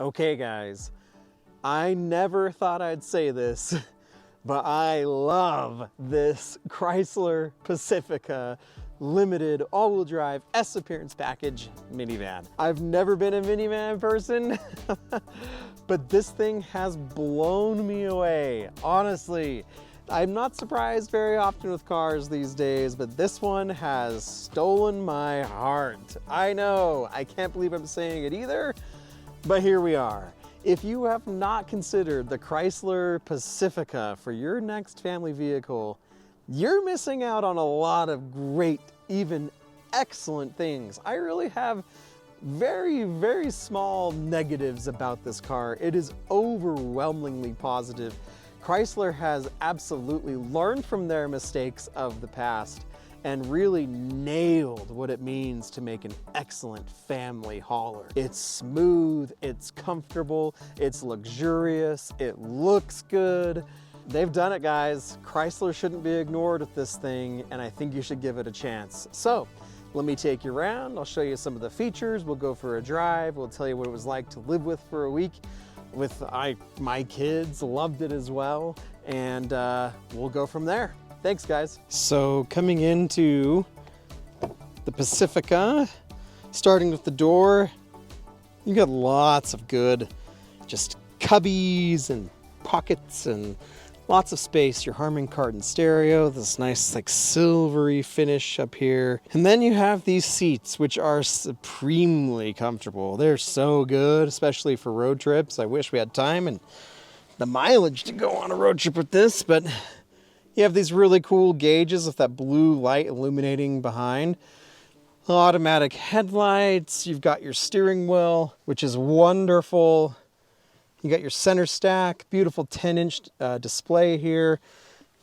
Okay guys, I never thought I'd say this, but I love this Chrysler Pacifica Limited all-wheel drive S appearance package minivan. I've never been a minivan person, but this thing has blown me away, honestly. I'm not surprised very often with cars these days, but this one has stolen my heart. I know, I can't believe I'm saying it either, but here we are. If you have not considered the Chrysler Pacifica for your next family vehicle, you're missing out on a lot of great, even excellent things. I really have very, very small negatives about this car. It is overwhelmingly positive. Chrysler has absolutely learned from their mistakes of the past and really nailed what it means to make an excellent family hauler. It's smooth, it's comfortable, it's luxurious, it looks good. They've done it, guys. Chrysler shouldn't be ignored with this thing, and I think you should give it a chance. So, let me take you around. I'll show you some of the features. We'll go for a drive. We'll tell you what it was like to live with for a week. My kids loved it as well, and we'll go from there. Thanks, guys. So coming into the Pacifica, starting with the door, you got lots of good just cubbies and pockets and lots of space. Your Harman Kardon stereo, this nice like silvery finish up here. And then you have these seats, which are supremely comfortable. They're so good, especially for road trips. I wish we had time and the mileage to go on a road trip with this, but you have these really cool gauges with that blue light illuminating behind. Automatic headlights. You've got your steering wheel, which is wonderful. You got your center stack, beautiful 10-inch display here.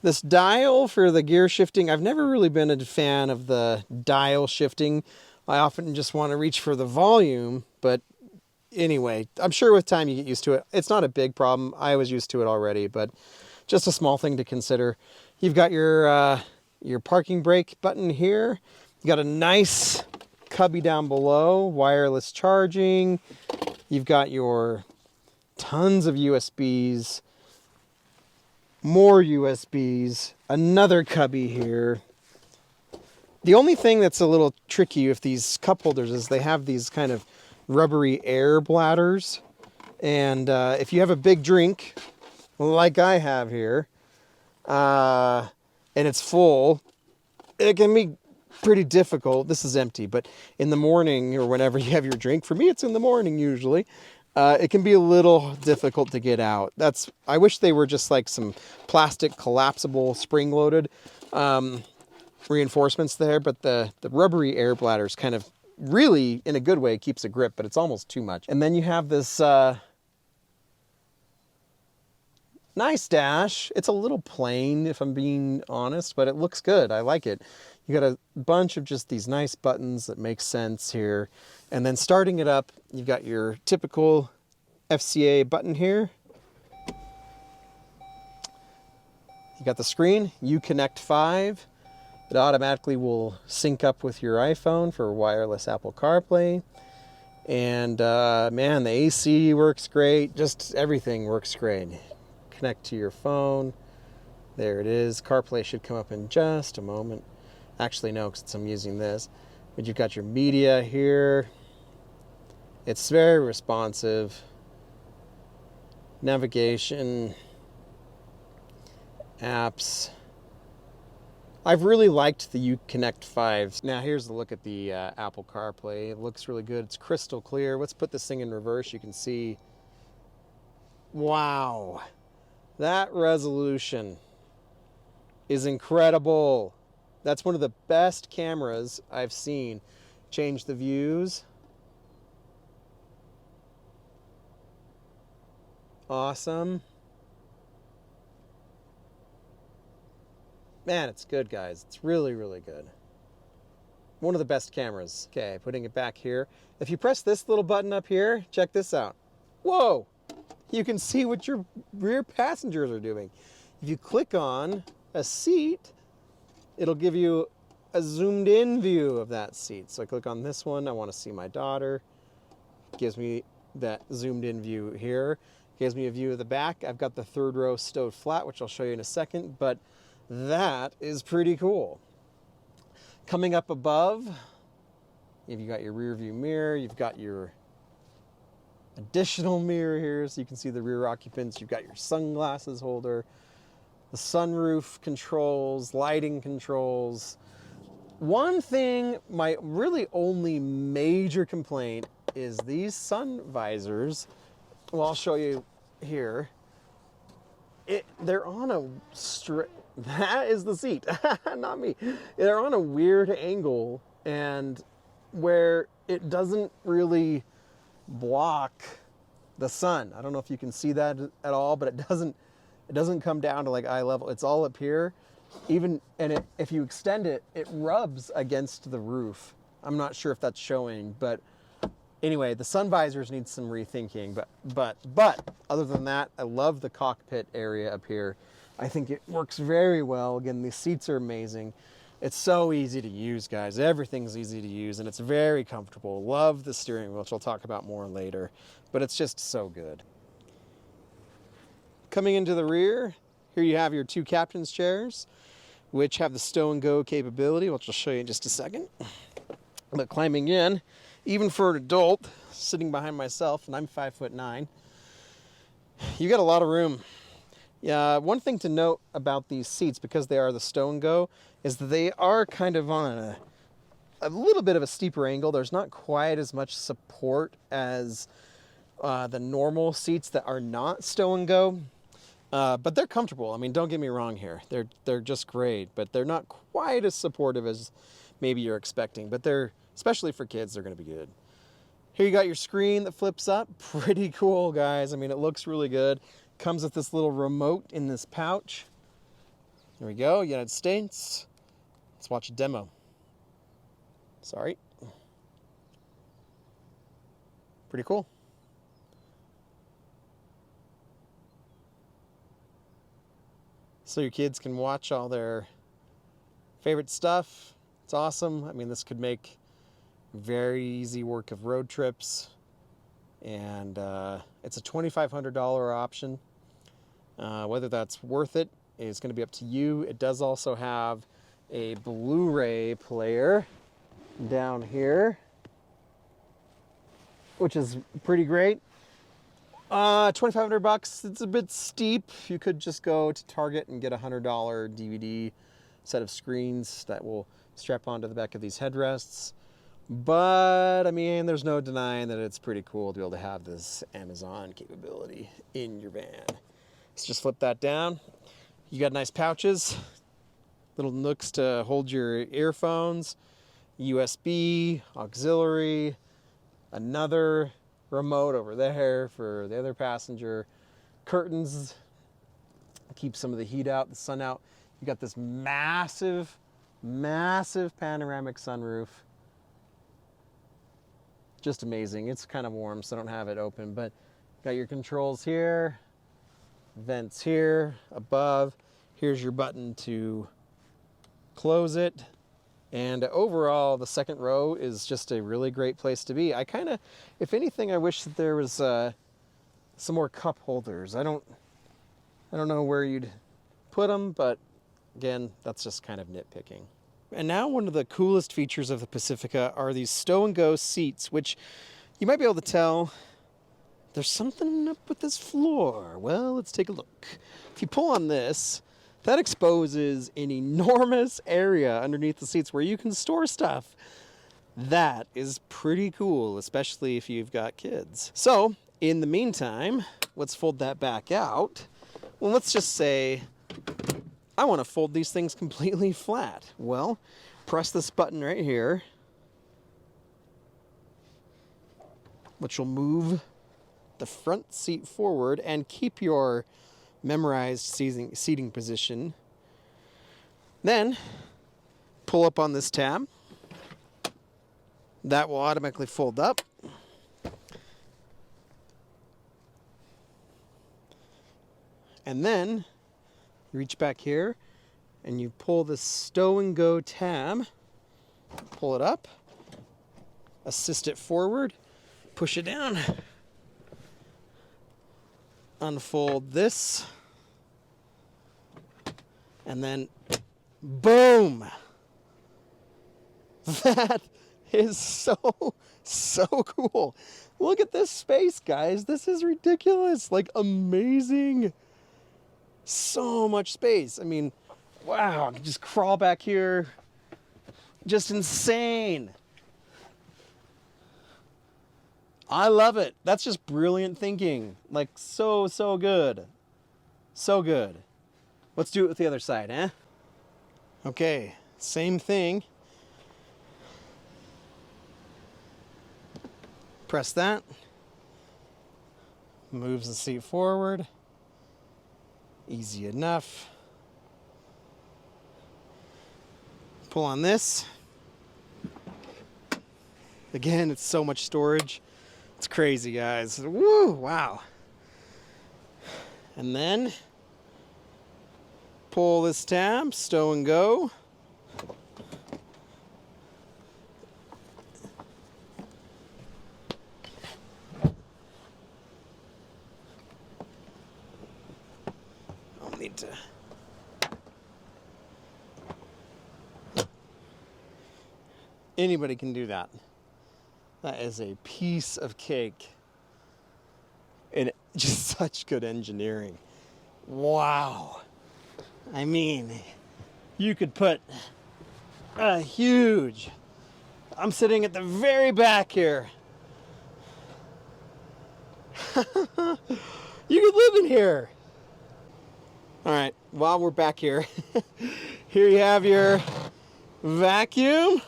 This dial for the gear shifting, I've never really been a fan of the dial shifting. I often just want to reach for the volume, but anyway, I'm sure with time you get used to it. It's not a big problem. I was used to it already, but just a small thing to consider. You've got your parking brake button here. You got a nice cubby down below, wireless charging. You've got your tons of USBs, more USBs, another cubby here. The only thing that's a little tricky with these cup holders is they have these kind of rubbery air bladders. And if you have a big drink, like I have here, and it's full, it can be pretty difficult. This is empty, but in the morning or whenever you have your drink, for me it's in the morning usually, it can be a little difficult to get out. I wish they were just like some plastic collapsible spring-loaded reinforcements there, but the rubbery air bladders kind of really, in a good way, keeps a grip, but it's almost too much. And then you have this nice dash. It's a little plain, if I'm being honest, but it looks good. I like it. You got a bunch of just these nice buttons that make sense here. And then starting it up, you've got your typical FCA button here. You got the screen, Uconnect 5. It automatically will sync up with your iPhone for wireless Apple CarPlay. And man, the AC works great. Just everything works great. Connect to your phone. There it is. CarPlay should come up in just a moment. Actually, no, because I'm using this. But you've got your media here. It's very responsive. Navigation. Apps. I've really liked the Uconnect 5. Now here's the look at the Apple CarPlay. It looks really good. It's crystal clear. Let's put this thing in reverse. You can see, wow, that resolution is incredible. That's one of the best cameras I've seen. Change the views. Awesome. Man, it's good, guys. It's really, really good. One of the best cameras. Okay, putting it back here. If you press this little button up here, check this out. Whoa! You can see what your rear passengers are doing. If you click on a seat, it'll give you a zoomed in view of that seat. So I click on this one. I want to see my daughter. It gives me that zoomed in view here. Gives me a view of the back. I've got the third row stowed flat, which I'll show you in a second, but that is pretty cool. Coming up above, you've got your rear view mirror, you've got your additional mirror here so you can see the rear occupants, you've got your sunglasses holder, the sunroof controls, lighting controls. One thing, my really only major complaint is these sun visors. Well, I'll show you here. They're on a that is the seat, not me. They're on a weird angle, and where it doesn't really block the sun. I don't know if you can see that at all, but it doesn't come down to like eye level. It's all up here. If you extend it, it rubs against the roof. I'm not sure if that's showing, but anyway, the sun visors need some rethinking, but other than that, I love the cockpit area up here. I think it works very well. Again, the seats are amazing. It's so easy to use, guys. Everything's easy to use, and it's very comfortable. Love the steering wheel, which I'll talk about more later, but it's just so good. Coming into the rear, here you have your two captain's chairs, which have the stow and go capability, which I'll show you in just a second. But climbing in, even for an adult, sitting behind myself, and I'm 5'9", you got a lot of room. Yeah, one thing to note about these seats, because they are the stow and go, is that they are kind of on a little bit of a steeper angle. There's not quite as much support as the normal seats that are not stow and go, but they're comfortable. I mean, don't get me wrong here. They're just great, but they're not quite as supportive as maybe you're expecting. But they're, especially for kids, they're going to be good. Here you got your screen that flips up. Pretty cool, guys. I mean, it looks really good. Comes with this little remote in this pouch. Here we go, United States. Let's watch a demo. Sorry. Pretty cool. So your kids can watch all their favorite stuff. It's awesome. I mean, this could make very easy work of road trips. And it's a $2,500 option. Whether that's worth it is going to be up to you. It does also have a Blu-ray player down here, which is pretty great. $2,500, it's a bit steep. You could just go to Target and get a $100 DVD set of screens that will strap onto the back of these headrests. But I mean, there's no denying that it's pretty cool to be able to have this Amazon capability in your van. Let's just flip that down. You got nice pouches, little nooks to hold your earphones, USB, auxiliary, another remote over there for the other passenger, curtains, keep some of the heat out, the sun out. You got this massive, massive panoramic sunroof. Just amazing. It's kind of warm, so I don't have it open, but got your controls here, vents here, above. Here's your button to close it. And overall, the second row is just a really great place to be. I kind of, if anything, I wish that there was some more cup holders. I don't know where you'd put them, but again, that's just kind of nitpicking. And now one of the coolest features of the Pacifica are these stow and go seats, which you might be able to tell there's something up with this floor. Well, let's take a look. If you pull on this, that exposes an enormous area underneath the seats where you can store stuff. That is pretty cool, especially if you've got kids. So, in the meantime, let's fold that back out. Well, let's just say I want to fold these things completely flat. Well, press this button right here, which will move the front seat forward and keep your memorized seating position. Then pull up on this tab. That will automatically fold up. And then you reach back here and you pull the stow and go tab, pull it up, assist it forward, push it down, unfold this, and then boom. That is so cool. Look at this space, guys. This is ridiculous. Like, amazing. So much space. I mean, wow, I can just crawl back here. Just insane. I love it. That's just brilliant thinking. Like, so good. So good. Let's do it with the other side, eh? Okay, same thing. Press that. Moves the seat forward. Easy enough. Pull on this. Again, it's so much storage. It's crazy, guys. Woo, wow. And then pull this tab, stow and go. I'll need to. Anybody can do that. That is a piece of cake. And just such good engineering. Wow. I mean, you could put a huge... I'm sitting at the very back here. You could live in here. All right, while we're back here, here you have your vacuum.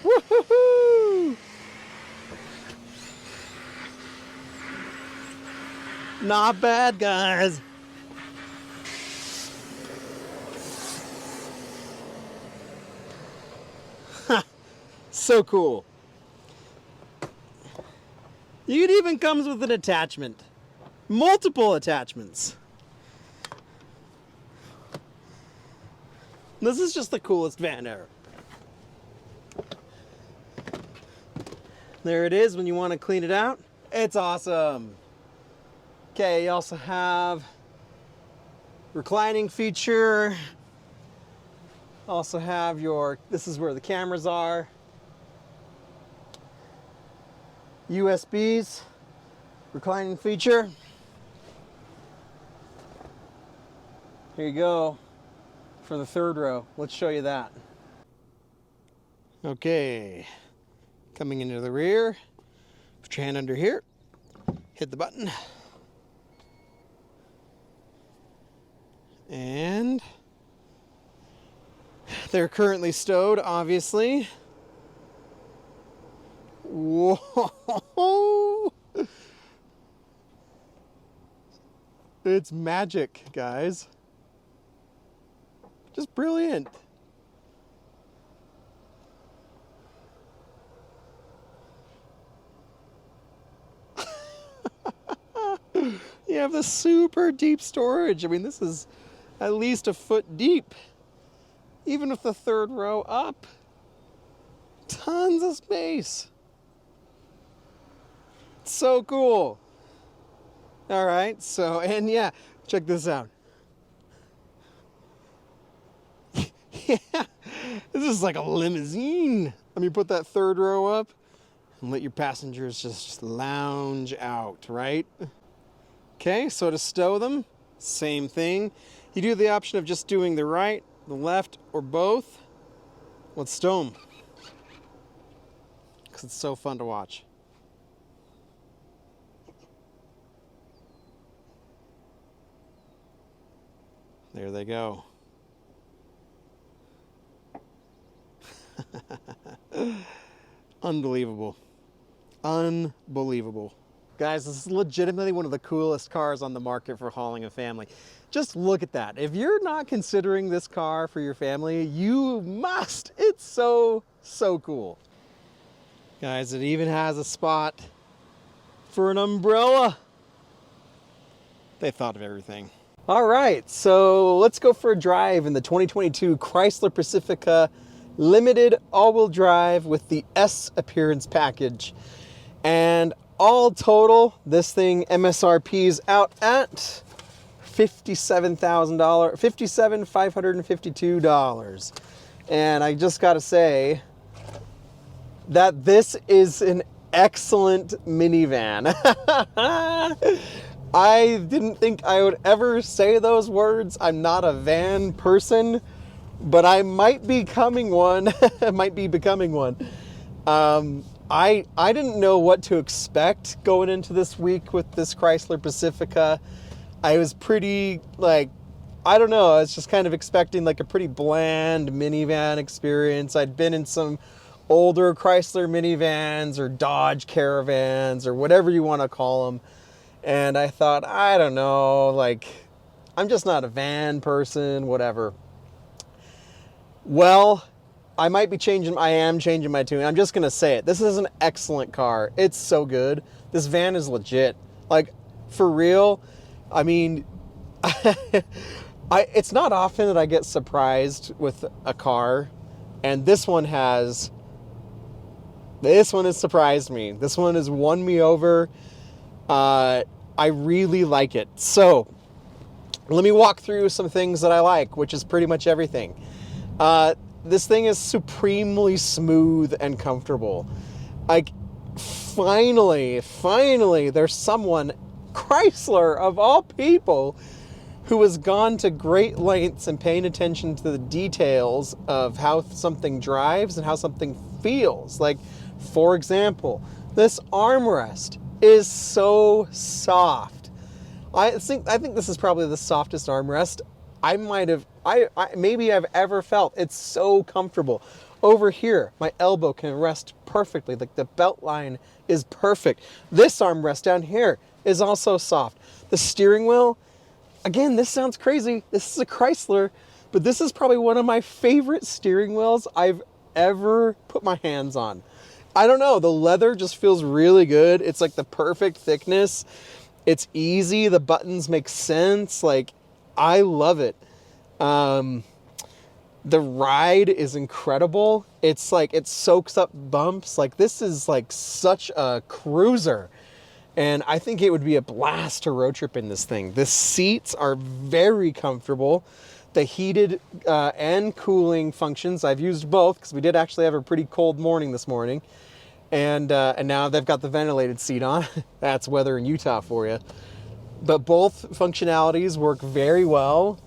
Woohoo! Not bad, guys. So cool. It even comes with an attachment. Multiple attachments. This is just the coolest van ever. There it is when you want to clean it out. It's awesome. Okay, you also have reclining feature. Also have your, this is where the cameras are. USBs, reclining feature. Here you go for the third row. Let's show you that. Okay. Coming into the rear, put your hand under here, hit the button, and they're currently stowed, obviously. Whoa! It's magic, guys. Just brilliant. You have the super deep storage. I mean, this is at least a foot deep. Even with the third row up. Tons of space. So cool. All right, so, and yeah, check this out. Yeah, this is like a limousine. Let me put that third row up and let your passengers just lounge out, right? Okay, so to stow them, same thing. You do the option of just doing the right, the left, or both. Let's stow them. Because it's so fun to watch. There they go. Unbelievable. Unbelievable. Guys, this is legitimately one of the coolest cars on the market for hauling a family. Just look at that. If you're not considering this car for your family, you must. It's so cool. Guys, it even has a spot for an umbrella. They thought of everything. All right, so let's go for a drive in the 2022 Chrysler Pacifica Limited all-wheel drive with the S Appearance Package. And all total, this thing MSRP's out at $57,552. And I just got to say that this is an excellent minivan. I didn't think I would ever say those words. I'm not a van person, but I might be becoming one. I didn't know what to expect going into this week with this Chrysler Pacifica. I was pretty, like, I don't know, I was just kind of expecting like a pretty bland minivan experience. I'd been in some older Chrysler minivans or Dodge Caravans or whatever you want to call them. And I thought, I don't know, like, I'm just not a van person, whatever. Well, I am changing my tune. I'm just going to say it. This is an excellent car. It's so good. This van is legit. Like, for real. I mean, it's not often that I get surprised with a car. And this one has surprised me. This one has won me over. I really like it. So, let me walk through some things that I like, which is pretty much everything. This thing is supremely smooth and comfortable. Like, finally, there's someone, Chrysler of all people, who has gone to great lengths and paying attention to the details of how something drives and how something feels. Like, for example, this armrest is so soft. I think this is probably the softest armrest maybe I've ever felt. It's so comfortable. Over here, my elbow can rest perfectly. Like, the belt line is perfect. This armrest down here is also soft. The steering wheel, again, this sounds crazy. This is a Chrysler, but this is probably one of my favorite steering wheels I've ever put my hands on. I don't know, the leather just feels really good. It's like the perfect thickness. It's easy, the buttons make sense. Like, I love it. The ride is incredible. It's like, it soaks up bumps. Like, this is like such a cruiser. And I think it would be a blast to road trip in this thing. The seats are very comfortable. The heated and cooling functions, I've used both because we did actually have a pretty cold morning this morning. And now they've got the ventilated seat on. That's weather in Utah for you. But both functionalities work very well,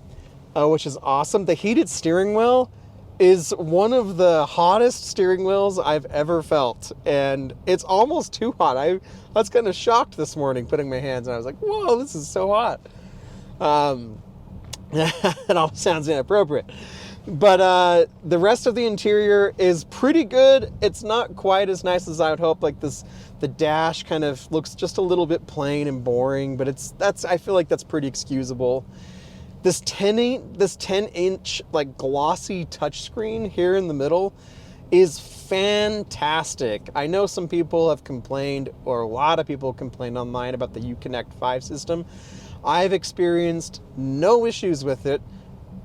which is awesome. The heated steering wheel is one of the hottest steering wheels I've ever felt. And it's almost too hot. I was kind of shocked this morning putting my hands on it. I was like, whoa, this is so hot. It all sounds inappropriate. But the rest of the interior is pretty good. It's not quite as nice as I would hope. Like, the dash kind of looks just a little bit plain and boring, but I feel like that's pretty excusable. This 10-inch like glossy touchscreen here in the middle is fantastic. I know some people have complained, or a lot of people complained online about the Uconnect 5 system. I've experienced no issues with it.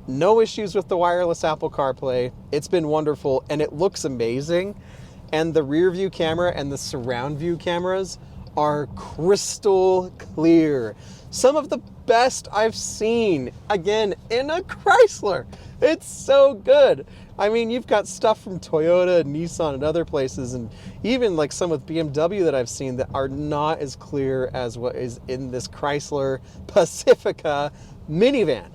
No issues with the wireless Apple CarPlay. It's been wonderful, and it looks amazing. And the rear view camera and the surround view cameras are crystal clear. Some of the best I've seen, again, in a Chrysler. It's so good. I mean, you've got stuff from Toyota and Nissan and other places, and even like some with BMW that I've seen that are not as clear as what is in this Chrysler Pacifica minivan.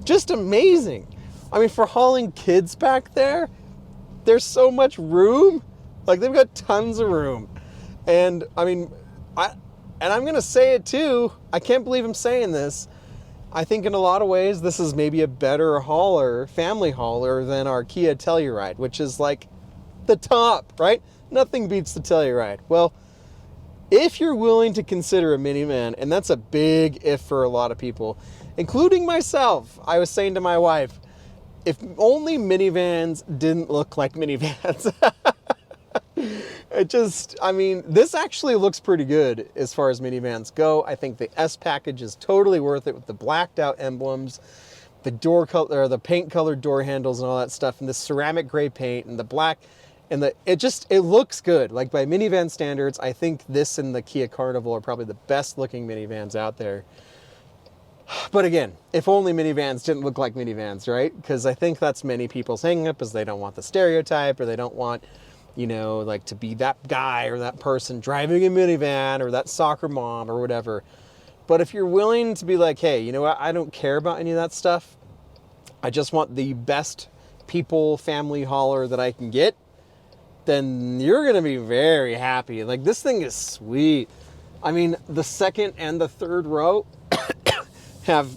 Just amazing. I mean, for hauling kids back there, there's so much room. Like, they've got tons of room. And I mean, I'm going to say it too. I can't believe I'm saying this. I think in a lot of ways, this is maybe a better hauler, family hauler, than our Kia Telluride, which is like the top, right? Nothing beats the Telluride. Well, if you're willing to consider a minivan, and that's a big if for a lot of people, including myself, I was saying to my wife, if only minivans didn't look like minivans. I mean, this actually looks pretty good as far as minivans go. I think the S package is totally worth it with the blacked out emblems, the door color, or the paint colored door handles and all that stuff, and the ceramic gray paint and the black. And it looks good. Like by minivan standards, I think this and the Kia Carnival are probably the best looking minivans out there. But again, if only minivans didn't look like minivans, right? Because I think that's many people's hang up, is they don't want the stereotype, or they don't want, you know, like to be that guy or that person driving a minivan, or that soccer mom or whatever. But if you're willing to be like, hey, you know what, I don't care about any of that stuff. I just want the best people family hauler that I can get, then you're going to be very happy. Like, this thing is sweet. I mean, the second and the third row have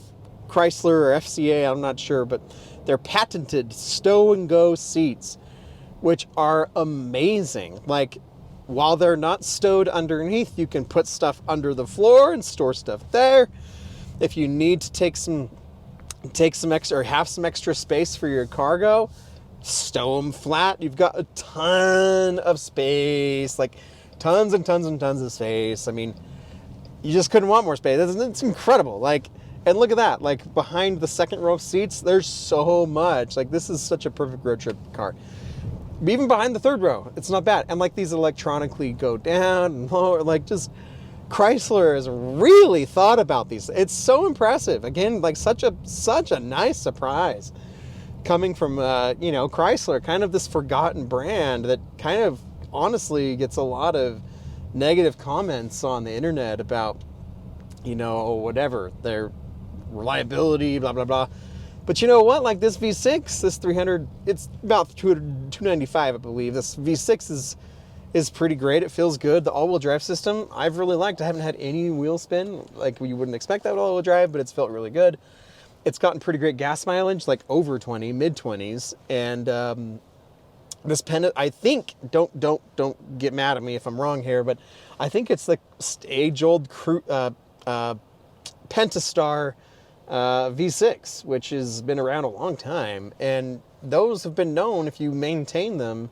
Chrysler or FCA, I'm not sure, but they're patented Stow and Go seats, which are amazing. Like, while they're not stowed underneath, you can put stuff under the floor and store stuff there. If you need to take some extra, or have some extra space for your cargo, stow them flat. You've got a ton of space, like tons and tons and tons of space. I mean, you just couldn't want more space. It's incredible. Like, and look at that, like behind the second row of seats, there's so much. Like, this is such a perfect road trip car. Even behind the third row, it's not bad. And like, these electronically go down and lower, like, just Chrysler has really thought about these. It's so impressive. Again, like such a nice surprise coming from, you know, Chrysler, kind of this forgotten brand that kind of honestly gets a lot of negative comments on the internet about, you know, whatever, their reliability, blah, blah, blah. But you know what? Like, this V6, this 300, it's about 295, I believe. This V6 is pretty great. It feels good. The all-wheel drive system, I've really liked. I haven't had any wheel spin. Like, you wouldn't expect that with all-wheel drive, but it's felt really good. It's gotten pretty great gas mileage, like over 20, mid-20s. And this Penta, I think, don't get mad at me if I'm wrong here, but I think it's the age-old Pentastar V6, which has been around a long time. And those have been known, if you maintain them,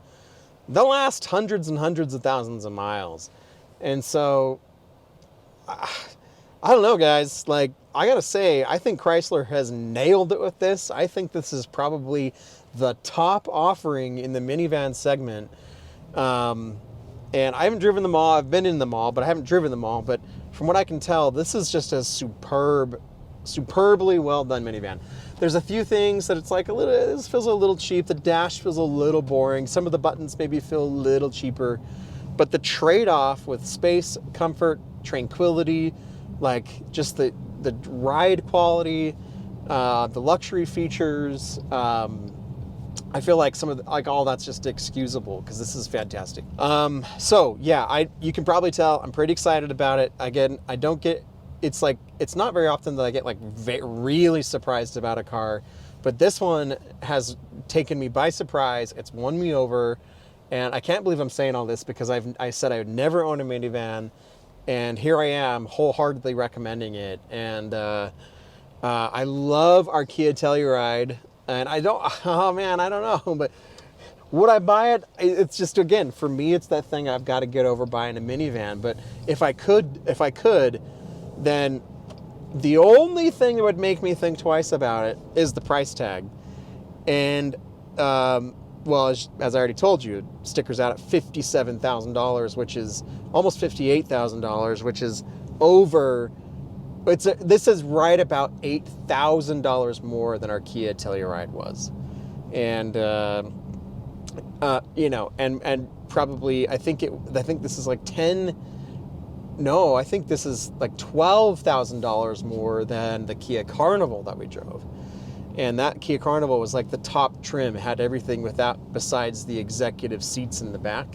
they'll last hundreds and hundreds of thousands of miles. And so, I don't know, guys. Like, I gotta say, I think Chrysler has nailed it with this. I think this is probably the top offering in the minivan segment. And I haven't driven them all. I've been in them all, but I haven't driven them all. But from what I can tell, this is just a superbly well done minivan. There's a few things that it's like this feels a little cheap. The dash feels a little boring. Some of the buttons maybe feel a little cheaper, but the trade-off with space, comfort, tranquility, like just the ride quality, the luxury features, I feel like some of like all that's just excusable because this is fantastic. So yeah, you can probably tell I'm pretty excited about it. Again, I don't get. It's like, it's not very often that I get like really surprised about a car, but this one has taken me by surprise. It's won me over, and I can't believe I'm saying all this because I said I would never own a minivan, and here I am wholeheartedly recommending it. And I love our Kia Telluride, and I don't know, but would I buy it? It's just, again, for me, it's that thing I've got to get over buying a minivan. But if I could, then the only thing that would make me think twice about it is the price tag. And, well, as I already told you, stickers out at $57,000, which is almost $58,000, which is over, this is right about $8,000 more than our Kia Telluride was. And, you know, and probably, I think this is like I think this is like $12,000 more than the Kia Carnival that we drove. And that Kia Carnival was like the top trim. It had everything besides the executive seats in the back.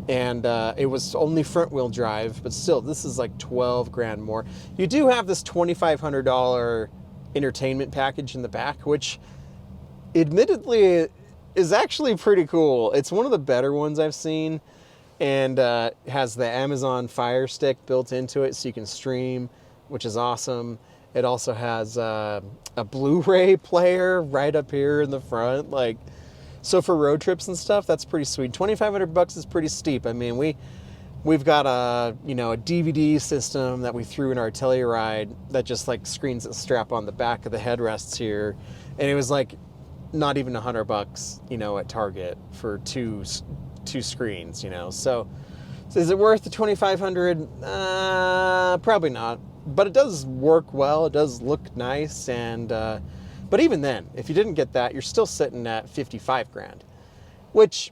And it was only front wheel drive, but still, this is like 12 grand more. You do have this $2,500 entertainment package in the back, which admittedly is actually pretty cool. It's one of the better ones I've seen. And has the Amazon Fire Stick built into it so you can stream, which is awesome. It also has a Blu-ray player right up here in the front. Like, so for road trips and stuff, that's pretty sweet. $2,500 is pretty steep. I mean, we've got a DVD system that we threw in our Telluride that just like screens that strap on the back of the headrests here. And it was like not even $100, you know, at Target for two screens, you know. So is it worth the $2,500? Probably not. But it does work well. It does look nice, and but even then, if you didn't get that, you're still sitting at 55 grand, which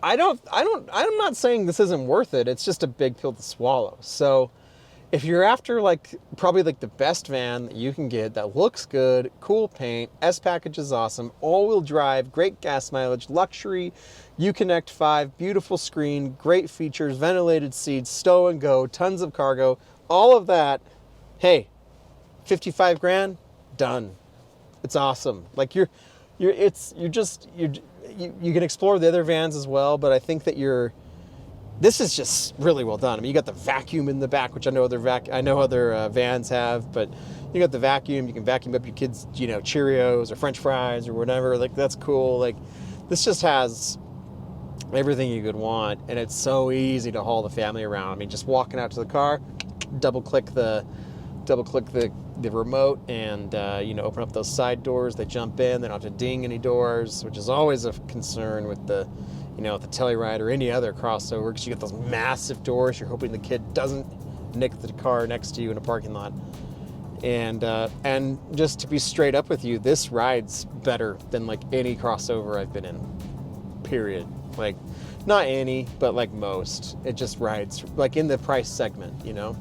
I'm not saying this isn't worth it. It's just a big pill to swallow. So if you're after like probably like the best van that you can get that looks good, cool paint, S package is awesome, all-wheel drive, great gas mileage, luxury, Uconnect 5, beautiful screen, great features, ventilated seats, stow and go, tons of cargo, all of that, hey, 55 grand, done. It's awesome. Like you can explore the other vans as well, but I think that this is just really well done. I mean, you got the vacuum in the back, which I know other vans have, but you got the vacuum. You can vacuum up your kids, you know, Cheerios or French fries or whatever. Like, that's cool. Like, this just has everything you could want, and it's so easy to haul the family around. I mean, just walking out to the car, double click the remote, and you know, open up those side doors. They jump in. They don't have to ding any doors, which is always a concern with the, you know, the Telluride or any other crossover, because you get those massive doors. You're hoping the kid doesn't nick the car next to you in a parking lot. And just to be straight up with you, this rides better than like any crossover I've been in, period. Like, not any, but like most. It just rides, like in the price segment, you know.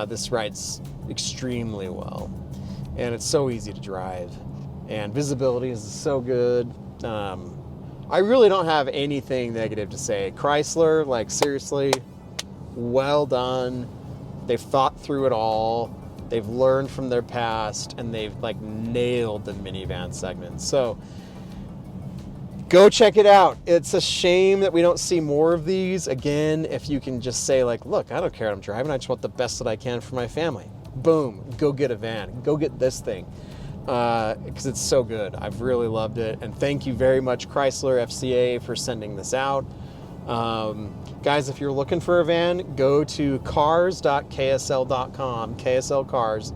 This rides extremely well. And it's so easy to drive. And visibility is so good. I really don't have anything negative to say. Chrysler, like, seriously, well done. They've thought through it all. They've learned from their past, and they've like nailed the minivan segment. So go check it out. It's a shame that we don't see more of these. Again, if you can just say like, look, I don't care what I'm driving. I just want the best that I can for my family. Boom, go get a van. Go get this thing. Because it's so good. I've really loved it. And thank you very much, Chrysler FCA, for sending this out. Guys, if you're looking for a van, go to cars.ksl.com, KSL Cars,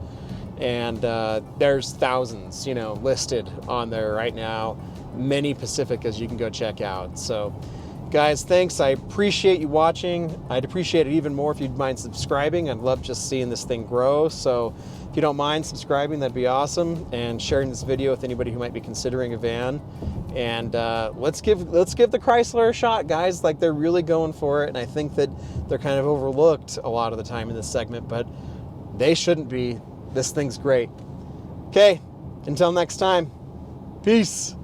and there's thousands, you know, listed on there right now. Many Pacificas you can go check out. So, guys, thanks. I appreciate you watching. I'd appreciate it even more if you'd mind subscribing. I'd love just seeing this thing grow. So if you don't mind subscribing, that'd be awesome, and sharing this video with anybody who might be considering a van. And let's give the Chrysler a shot, guys. Like, they're really going for it, and I think that they're kind of overlooked a lot of the time in this segment, but they shouldn't be. This thing's great. Okay, until next time, peace.